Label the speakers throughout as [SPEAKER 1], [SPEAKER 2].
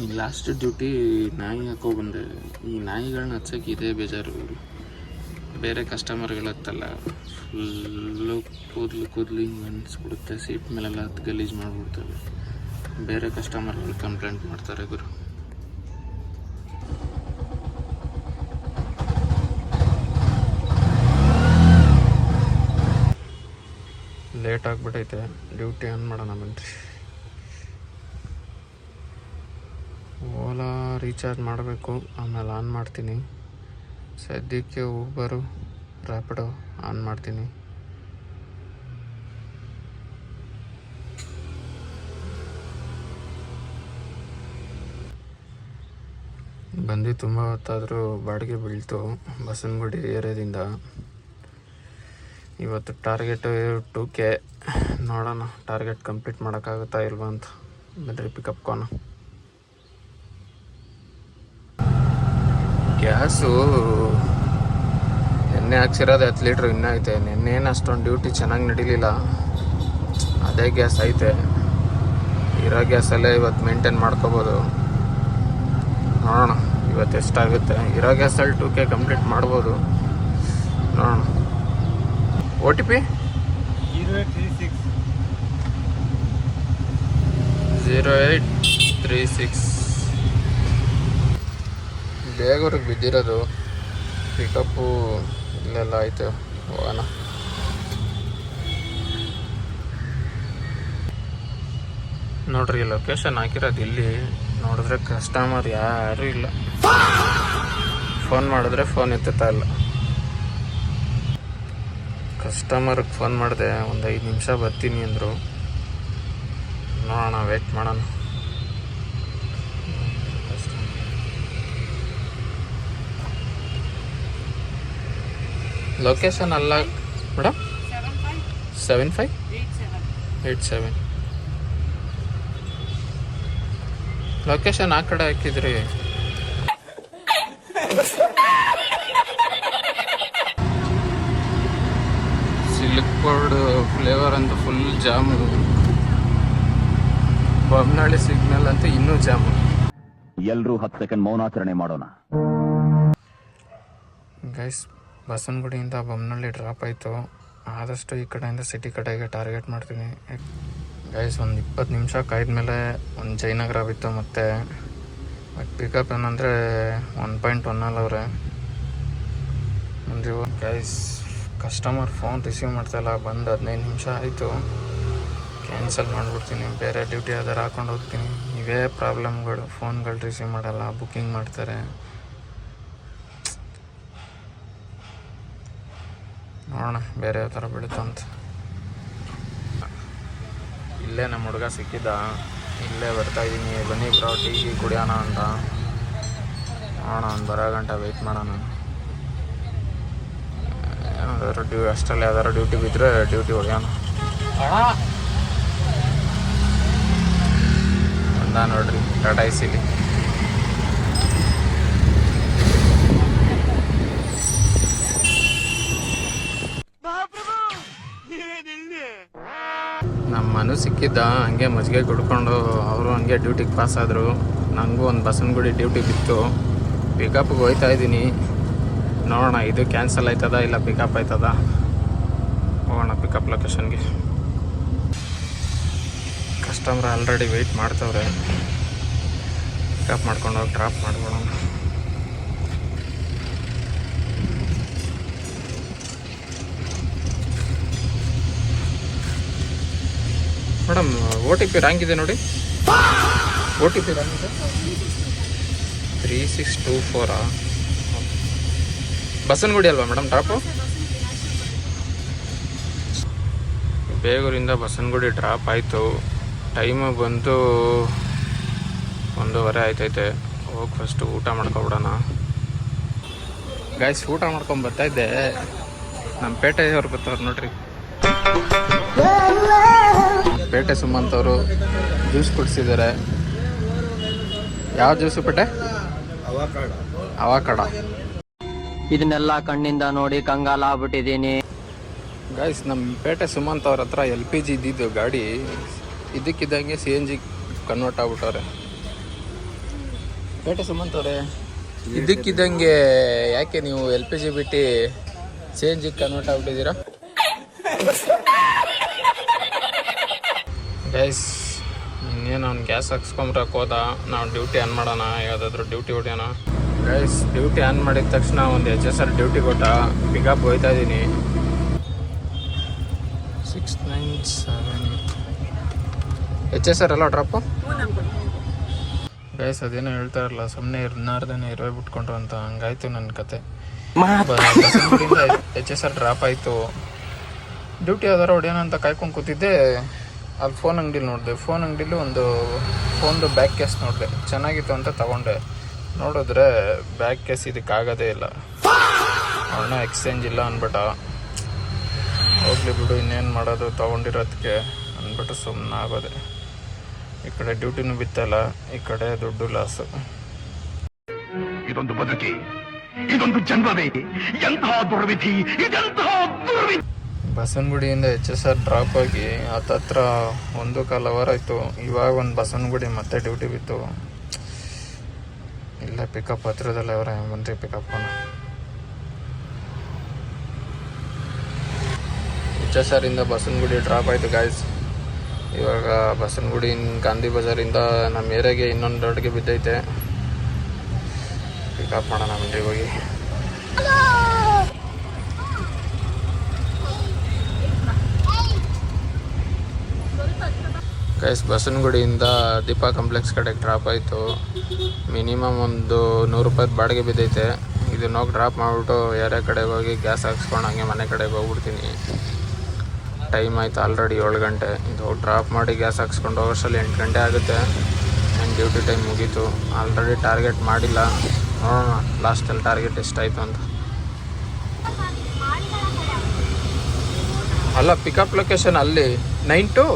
[SPEAKER 1] ಈ last duty ನಾಯಿ ಹಾಕೋ ಬಂದೆ. ಈ ನಾಯಿಗಳನ್ನ ಹಚ್ಚೋಕೆ ಇದೇ ಬೇಜಾರು. ಬೇರೆ ಕಸ್ಟಮರ್ಗಳತ್ತಲ್ಲ, ಫುಲ್ಲು ಕೂದಲು ಹಿಂಗೆ ಅನಿಸ್ಬಿಡುತ್ತೆ. ಸೀಟ್ ಮೇಲೆಲ್ಲ ಹತ್ತು ಗಲೀಜು ಮಾಡಿಬಿಡ್ತವೆ. ಬೇರೆ ಕಸ್ಟಮರ್ಗಳು ಕಂಪ್ಲೇಂಟ್ ಮಾಡ್ತಾರೆ ಗುರು. ಲೇಟ್ ಆಗಿಬಿಟ್ಟೈತೆ, ಡ್ಯೂಟಿ ಆನ್ ಮಾಡೋಣ ಬನ್ನಿರಿ. ಓಲಾ ರೀಚಾರ್ಜ್ ಮಾಡಬೇಕು, ಆಮೇಲೆ ಆನ್ ಮಾಡ್ತೀನಿ. ಸದ್ಯಕ್ಕೆ ಊಬರು ರ್ಯಾಪಿಡೋ ಆನ್ ಮಾಡ್ತೀನಿ. ಬಂದು ತುಂಬ ಹೊತ್ತಾದರೂ ಬಾಡಿಗೆ ಬೀಳ್ತು ಬಸವನಗುಡಿ ಏರಿಯಾದಿಂದ. ಇವತ್ತು ಟಾರ್ಗೆಟು 2K. ನೋಡೋಣ ಟಾರ್ಗೆಟ್ ಕಂಪ್ಲೀಟ್ ಮಾಡೋಕ್ಕಾಗುತ್ತಾ ಇಲ್ವಾ ಅಂತ. ಬನ್ರಿ ಪಿಕಪ್ಕೋಣ. ಗ್ಯಾಸು ನೆನ್ನೆ ಹಾಕ್ಸಿರೋದು 10 ಲೀಟ್ರ್ ಇನ್ನೂ ಐತೆ. ನೆನ್ನೇನು ಅಷ್ಟೊಂದು ಡ್ಯೂಟಿ ಚೆನ್ನಾಗಿ ನಡೀಲಿಲ್ಲ, ಅದೇ ಗ್ಯಾಸ್ ಐತೆ. ಇರೋ ಗ್ಯಾಸಲ್ಲೇ ಇವತ್ತು ಮೇಂಟೈನ್ ಮಾಡ್ಕೋಬೋದು. ನೋಡೋಣ ಇವತ್ತು ಎಷ್ಟಾಗುತ್ತೆ. ಇರೋ ಗ್ಯಾಸಲ್ಲಿ 2K ಕಂಪ್ಲೀಟ್ ಮಾಡ್ಬೋದು. ನೋಡೋಣ. OTP 0836. ಬೇಗೂರಿಗೆ ಬಿದ್ದಿರೋದು. ಪಿಕಪ್ಪು ಇಲ್ಲೆಲ್ಲ ಐತೆ, ಹೋಗೋಣ. ನೋಡ್ರಿ ಲೊಕೇಶನ್ ಹಾಕಿರೋದು ಇಲ್ಲಿ. ನೋಡಿದ್ರೆ ಕಸ್ಟಮರ್ ಯಾರೂ ಇಲ್ಲ. ಫೋನ್ ಮಾಡಿದ್ರೆ ಫೋನ್ ಎತ್ತುತ್ತಾ ಇಲ್ಲ. ಕಸ್ಟಮರ್ಗೆ ಫೋನ್ ಮಾಡಿದೆ, ಒಂದು 5 ನಿಮಿಷ ಬರ್ತೀನಿ ಅಂದರು. ನೋಡೋಣ, ವೆಯ್ಟ್ ಮಾಡೋಣ. ಲೊಕೇಶನ್ ಅಲ್ಲ ಮೇಡಮ್, 7587. ಲೊಕೇಶನ್ ಆ ಕಡೆ ಹಾಕಿದ್ರಿ. ಸಿಲ್ಕ್ ಬೋರ್ಡ್ ಫ್ಲೇವರ್ ಅಂತ ಫುಲ್ ಜಾಮು. ಬೊಮ್ಮನಹಳ್ಳಿ ಸಿಗ್ನಲ್ ಅಂತ ಇನ್ನೂ ಜಾಮು.
[SPEAKER 2] ಎಲ್ಲರೂ 10 ಸೆಕೆಂಡ್ ಮೌನಾಚರಣೆ ಮಾಡೋಣ.
[SPEAKER 1] ಗೈಸ್, ಬಸವನಗುಡಿಯಿಂದ ಬೊಮ್ಮನಹಳ್ಳಿ ಡ್ರಾಪ್ ಆಯಿತು. ಆದಷ್ಟು ಈ ಕಡೆಯಿಂದ ಸಿಟಿ ಕಡೆಗೆ ಟಾರ್ಗೆಟ್ ಮಾಡ್ತೀನಿ. ಗೈಸ್, ಒಂದು 20 ನಿಮಿಷ ಕಾಯ್ದ್ಮೇಲೆ ಒಂದು ಜಯನಗರ ಬಿತ್ತು. ಮತ್ತು ಪಿಕಪ್ ಏನಂದರೆ 1.1 ಅವರೇ ಮುಂದೆ. ಗೈಸ್, ಕಸ್ಟಮರ್ ಫೋನ್ ರಿಸೀವ್ ಮಾಡ್ತಾಯಿಲ್ಲ. ಬಂದು 15 ನಿಮಿಷ ಆಯಿತು. ಕ್ಯಾನ್ಸಲ್ ಮಾಡಿಬಿಡ್ತೀನಿ, ಬೇರೆ ಡ್ಯೂಟಿ ಯಾವ್ದಾರು ಹಾಕೊಂಡು ಹೋಗ್ತೀನಿ. ಇವೇ ಪ್ರಾಬ್ಲಮ್ಗಳು. ಫೋನ್ಗಳು ರಿಸೀವ್ ಮಾಡಲ್ಲ, ಬುಕ್ಕಿಂಗ್ ಮಾಡ್ತಾರೆ. ನೋಡೋಣ ಬೇರೆ ಯಾವ ಥರ ಬೀಳುತ್ತೋ ಅಂತ. ಇಲ್ಲೇ ನಮ್ಮ ಹುಡುಗ ಸಿಕ್ಕಿದ್ದ. ಇಲ್ಲೇ ಬರ್ತಾಯಿದ್ದೀನಿ, ಬನ್ನಿ ಬ್ರೋ ಟೀ ಕುಡಿಯೋಣ ಅಂತ. ನೋಡೋಣ, ಒಂದು ಬರೋ ಗಂಟೆ ವೆಯ್ಟ್ ಮಾಡೋಣ. ಏನಾದರೂ ಅಷ್ಟರಲ್ಲಿ ಯಾವ್ದಾರು ಡ್ಯೂಟಿ ಬಿದ್ದರೆ ಡ್ಯೂಟಿ ಹೊಡೆಯೋಣ. ಒಂದ ನೋಡ್ರಿ ಟಾಟಾ ಎಸಿಲಿ. ನಮ್ಮ ಮನು ಸಿಕ್ಕಿದ್ದ, ಹಂಗೆ ಮಜ್ಜಿಗೆ ಕುಡ್ಕೊಂಡು ಅವರು ಹಂಗೆ ಡ್ಯೂಟಿಗೆ ಪಾಸ್ ಆದರು. ನನಗೂ ಒಂದು ಬಸವನಗುಡಿ ಡ್ಯೂಟಿ ಬಿತ್ತು. ಪಿಕಪ್ಗೆ ಹೋಗ್ತಾ ಇದ್ದೀನಿ. ನೋಡೋಣ ಇದು ಕ್ಯಾನ್ಸಲ್ ಆಯ್ತದ ಇಲ್ಲ ಪಿಕಪ್ ಆಯ್ತದ. ಹೋಗೋಣ ಪಿಕಪ್ ಲೊಕೇಶನ್ಗೆ. ಕಸ್ಟಮರ್ ಆಲ್ರೆಡಿ ವೆಯ್ಟ್ ಮಾಡ್ತವ್ರೆ. ಪಿಕಪ್ ಮಾಡ್ಕೊಂಡು ಹೋಗಿ ಡ್ರಾಪ್ ಮಾಡ್ಬಿಡೋಣ. ಮೇಡಮ್, OTP ರಾಂಗ್ ಇದೆ ನೋಡಿ. OTP ರಾಂಗ್ ಇದೆ. 3624. ಬಸವನಗುಡಿ ಅಲ್ವಾ ಮೇಡಮ್ ಡ್ರಾಪು? ಬೇಗೂರಿಂದ ಬಸವನಗುಡಿ ಡ್ರಾಪ್ ಆಯಿತು. ಟೈಮು ಬಂದು 1:15 ಆಯ್ತೈತೆ. ಹೋಗಿ ಫಸ್ಟು ಊಟ ಮಾಡ್ಕೊಬಿಡೋಣ. ಗೈಸ್, ಊಟ ಮಾಡ್ಕೊಂಡು ಬರ್ತಾಯಿದ್ದೆ. ನಮ್ಮ ಪೇಟೆಯವ್ರು ಬರ್ತಾವ್ರು ನೋಡ್ರಿ. ಪೇಟೆ ಸುಮಂತ್ ಅವರು ಜ್ಯೂಸ್ ಕುಡಿಸಿದ್ದಾರೆ. ಯಾವ ಜ್ಯೂಸು ಪೇಟೆ? ಅವಾಕಾಡ.
[SPEAKER 3] ಇದನ್ನೆಲ್ಲ ಕಣ್ಣಿಂದ ನೋಡಿ ಕಂಗಾಲ ಆಗ್ಬಿಟ್ಟಿದ್ದೀನಿ.
[SPEAKER 1] ಗೈಸ್, ನಮ್ಮ ಪೇಟೆ ಸುಮಂತ್ ಅವ್ರ ಹತ್ರ LPG ಇದ್ದಿದ್ದು ಗಾಡಿ ಇದಕ್ಕಿದ್ದಂಗೆ CNG ಕನ್ವರ್ಟ್ ಆಗ್ಬಿಟ್ಟವ್ರೆ. ಬೇಟೆ ಸುಮಂತ್ ಅವರೇ, ಇದಕ್ಕಿದ್ದಂಗೆ ಯಾಕೆ ನೀವು LPG ಬಿಟ್ಟು CNG ಕನ್ವರ್ಟ್ ಆಗ್ಬಿಟ್ಟಿದ್ದೀರಾ ಗೈಸ್? ಇನ್ನೇನು ಅವ್ನು ಗ್ಯಾಸ್ ಹಾಕ್ಸ್ಕೊಂಬರಕ್ಕೆ ಹೋದ, ನಾವು ಡ್ಯೂಟಿ ಆನ್ ಮಾಡೋಣ, ಯಾವುದಾದ್ರೂ ಡ್ಯೂಟಿ ಹೊಡೆಯೋಣ. ಗೈಸ್ ಡ್ಯೂಟಿ ಆನ್ ಮಾಡಿದ ತಕ್ಷಣ ಒಂದು HSR ಡ್ಯೂಟಿ ಕೊಟ್ಟ, ಪಿಕಪ್ ಹೋಯ್ತಾ ಇದ್ದೀನಿ. 697 HSR ಅಲ್ಲ ಡ್ರಾಪು. ಗೈಸ್ ಅದೇನೋ ಹೇಳ್ತಾ ಇರಲ್ಲ, ಸುಮ್ಮನೆ ಇರ್ನಾರ್ದೇನೆ ಇರುವೆ ಬಿಟ್ಕೊಂಡ್ರು ಅಂತ, ಹಂಗಾಯ್ತು ನನ್ನ ಕತೆ. ಬಸವನಗುಡಿಯಿಂದ HSR ಡ್ರಾಪ್ ಆಯಿತು. ಡ್ಯೂಟಿ ಯಾವ್ದಾರು ಹೊಡೆಯೋಣ ಅಂತ ಕಾಯ್ಕೊಂಡು ಕೂತಿದ್ದೆ. ಅಲ್ಲಿ ಫೋನ್ ಅಂಗಡಿಲಿ ನೋಡಿದೆ, ಫೋನ್ ಅಂಗಡಿಲಿ ಒಂದು ಫೋನ್ದು ಬ್ಯಾಕ್ ಕೇಸ್ ನೋಡಿದೆ, ಚೆನ್ನಾಗಿತ್ತು ಅಂತ ತಗೊಂಡೆ. ನೋಡಿದ್ರೆ ಬ್ಯಾಕ್ ಕೇಸ್ ಇದಕ್ಕಾಗೋದೇ ಇಲ್ಲ, ಅವನ್ನ ಎಕ್ಸ್ಚೇಂಜ್ ಇಲ್ಲ ಅಂದ್ಬಿಟ್ಟ. ಹೋಗ್ಲಿ ಬಿಡು, ಇನ್ನೇನು ಮಾಡೋದು ತೊಗೊಂಡಿರೋದಕ್ಕೆ ಅಂದ್ಬಿಟ್ಟು ಸುಮ್ಮನೆ ಆಗೋದೆ. ಈ ಕಡೆ ಡ್ಯೂಟಿನೂ ಬಿತ್ತಲ್ಲ, ಈ ಕಡೆ ದುಡ್ಡು ಲಾಸು.
[SPEAKER 2] ಇದೊಂದು ಬದುಕಿ, ಇದೊಂದು ಜನ್ಮವೇ, ಎಂತಹ ದುರ್ವಿಧಿ, ಇದೆಂತಹ ದುರ್ವಿಧಿ.
[SPEAKER 1] ಬಸವನಗುಡಿಯಿಂದ HSR ಡ್ರಾಪ್ ಆಗಿ ಹತ್ತತ್ರ 1.25 ಅವರ್ ಆಯಿತು. ಇವಾಗ ಒಂದು ಬಸವನಗುಡಿ ಮತ್ತೆ ಡ್ಯೂಟಿ ಬಿತ್ತು. ಇಲ್ಲ ಪಿಕಪ್ ಹತ್ರದಲ್ಲ ಅವರ ಬಂದು ಪಿಕಪ್ HSR ಇಂದ ಬಸವನಗುಡಿ ಡ್ರಾಪ್ ಆಯಿತು ಗಾಯ್ಸ್. ಇವಾಗ ಬಸವನಗುಡಿ ಗಾಂಧಿ ಬಜಾರಿಂದ ನಮ್ಮ ಏರಿಯಾಗೆ ಇನ್ನೊಂದು ರೋಡ್ಗೆ ಬಿದ್ದೈತೆ. ಪಿಕಪ್ ಮಾಡೋಣ ಮಂಡಿಗೆ ಹೋಗಿ. ಗೈಸ್ ಬಸವನಗುಡಿಯಿಂದ ದೀಪಾ ಕಾಂಪ್ಲೆಕ್ಸ್ ಕಡೆಗೆ ಡ್ರಾಪ್ ಆಯಿತು. ಮಿನಿಮಮ್ ಒಂದು 100 ರೂಪಾಯಿ ಬಾಡಿಗೆ ಬಿದ್ದೈತೆ. ಇದನ್ನ ಹೋಗಿ ಡ್ರಾಪ್ ಮಾಡಿಬಿಟ್ಟು ಏರಿಯಾ ಕಡೆಗೆ ಹೋಗಿ ಗ್ಯಾಸ್ ಹಾಕ್ಸ್ಕೊಂಡು ಹಂಗೆ ಮನೆ ಕಡೆಗೆ ಹೋಗ್ಬಿಡ್ತೀನಿ. ಟೈಮ್ ಆಯಿತು ಆಲ್ರೆಡಿ 7 ಗಂಟೆ. ಇದು ಡ್ರಾಪ್ ಮಾಡಿ ಗ್ಯಾಸ್ ಹಾಕ್ಸ್ಕೊಂಡು ಹೋಗೋಷ್ಟರಲ್ಲಿ 8 ಗಂಟೆ ಆಗುತ್ತೆ. ನನ್ನ ಡ್ಯೂಟಿ ಟೈಮ್ ಮುಗೀತು. ಆಲ್ರೆಡಿ ಟಾರ್ಗೆಟ್ ಮಾಡಿಲ್ಲ, ನೋಡೋಣ ಲಾಸ್ಟಲ್ಲಿ ಟಾರ್ಗೆಟ್ ಎಷ್ಟಾಯಿತು ಅಂತ. ಅಲ್ಲ ಪಿಕಪ್ ಲೊಕೇಶನ್ ಅಲ್ಲಿ 9 to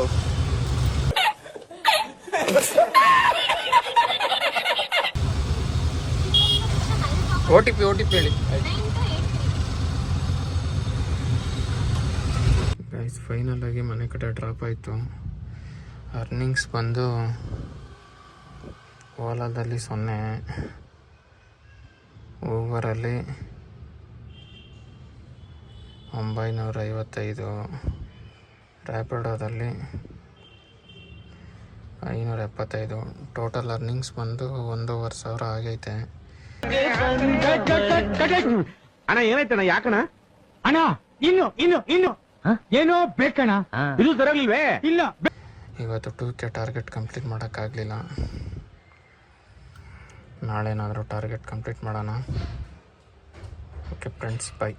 [SPEAKER 1] OTP ಹೇಳಿ. ಗೈಸ್ ಫೈನಲ್ ಆಗಿ ಮನೆ ಕಡೆ ಡ್ರಾಪ್ ಆಯಿತು. ಅರ್ನಿಂಗ್ಸ್ ಬಂದು ಓಲಾದಲ್ಲಿ 0, ಊಬರಲ್ಲಿ 955, ರ್ಯಾಪಿಡೋದಲ್ಲಿ 575. ಟೋಟಲ್ ಅರ್ನಿಂಗ್ಸ್ ಬಂದು 1,500 ಆಗೈತೆ.
[SPEAKER 4] ಅಣ್ಣ ಏನಾಯ್ತಣ್ಣ? ಯಾಕಣ್ಣ ಅಣ್ಣ? ಇನ್ನು ಏನೋ ಬೇಕಣ್ಣ. ಇದು ಸರಿಯಾಗಿಲ್ವೇ? ಇಲ್ಲ.
[SPEAKER 1] ಇವತ್ತು 2K ಟಾರ್ಗೆಟ್ ಕಂಪ್ಲೀಟ್ ಮಾಡೋಕ್ಕಾಗಲಿಲ್ಲ. ನಾಳೆನಾದರೂ ಟಾರ್ಗೆಟ್ ಕಂಪ್ಲೀಟ್ ಮಾಡೋಣ. Okay friends, by.